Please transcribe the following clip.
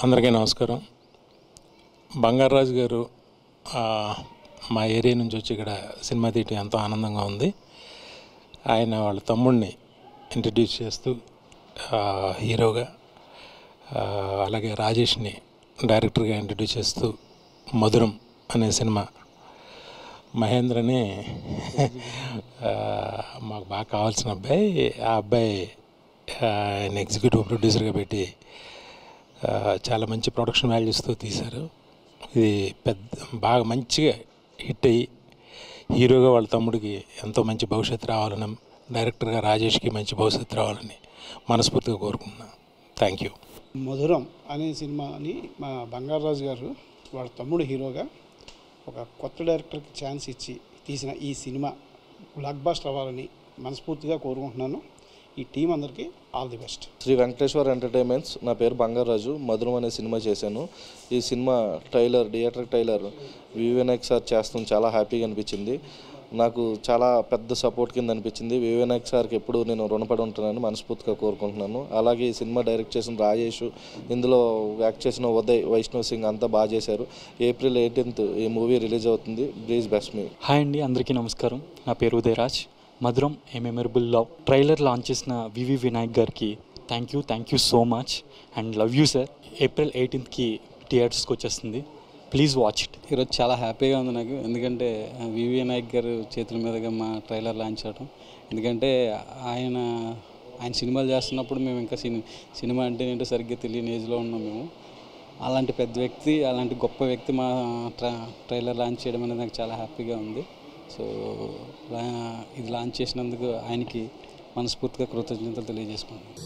అందరికీ నమస్కారం. బంగారాజు గారు మా ఏరియా నుంచి వచ్చి ఇక్కడ సినిమా తీయటం ఎంతో ఆనందంగా ఉంది. ఆయన వాళ్ళ తమ్ముడిని ఇంట్రడ్యూస్ చేస్తూ హీరోగా, అలాగే రాజేష్ని డైరెక్టర్గా ఇంట్రడ్యూస్ చేస్తూ మధురం అనే సినిమా మహేంద్రని మాకు బాగా కావాల్సిన అబ్బాయి. ఆ అబ్బాయి ఆయన ఎగ్జిక్యూటివ్ ప్రొడ్యూసర్గా పెట్టి చాలా మంచి ప్రొడక్షన్ వాల్యూస్తో తీశారు. ఇది బాగా మంచిగా హిట్ అయ్యి హీరోగా వాళ్ళ తమ్ముడికి ఎంతో మంచి భవిష్యత్తు రావాలని, డైరెక్టర్గా రాజేష్కి మంచి భవిష్యత్తు రావాలని మనస్ఫూర్తిగా కోరుకుంటున్నాను. Thank you. మధురం అనే సినిమాని మా బంగారాజు గారు వాళ్ళ తమ్ముడు హీరోగా ఒక కొత్త డైరెక్టర్కి ఛాన్స్ ఇచ్చి తీసిన ఈ సినిమా బ్లాక్ బస్టర్ అవ్వాలని మనస్ఫూర్తిగా కోరుకుంటున్నాను. ఈ టీం అందరికీ all the best. Shri Venkateswara entertainments. నా పేరు బంగారాజు. మధురం అనే సినిమా చేశాను. ఈ సినిమా థియేటర్ ట్రైలర్ వివినాయక్ సార్ చేస్తాం చాలా హ్యాపీగా అనిపించింది. నాకు చాలా పెద్ద సపోర్ట్ కింద అనిపించింది. వివినాయక్ సార్కి ఎప్పుడు నేను రుణపడి ఉంటున్నాను, మనస్ఫూర్తిగా కోరుకుంటున్నాను. అలాగే ఈ సినిమా డైరెక్ట్ చేసిన రాజేష్, ఇందులో యాక్ట్ చేసిన ఉదయ్, వైష్ణవ్ సింగ్ అంతా బాగా చేశారు. April 18th ఈ మూవీ రిలీజ్ అవుతుంది. Please best me. హాయ్ అండి, అందరికీ నమస్కారం. నా పేరు ఉదయ్ రాజ్. మధురం ఏ మెమరబుల్ లవ్ ట్రైలర్ లాంచ్ చేసిన వివి వినాయక్ గారికి thank you so much and love you sir. April 18th థియేటర్స్కి వచ్చేస్తుంది. Please watch it. ఈరోజు చాలా హ్యాపీగా ఉంది నాకు, ఎందుకంటే వివి వినాయక్ గారు చేతుల మీదుగా మా ట్రైలర్ లాంచ్ చేయడం. ఎందుకంటే ఆయన సినిమాలు చేస్తున్నప్పుడు మేము ఇంకా సినిమా అంటే ఏంటో సరిగ్గా తెలియని ఏజ్లో ఉన్నాం మేము. అలాంటి పెద్ద వ్యక్తి, అలాంటి గొప్ప వ్యక్తి మా ట్రైలర్ లాంచ్ చేయడం అనేది నాకు చాలా హ్యాపీగా ఉంది. సో ఇది లాంచ్ చేసినందుకు ఆయనకి మనస్ఫూర్తిగా కృతజ్ఞతలు తెలియజేసుకుంటున్నాను.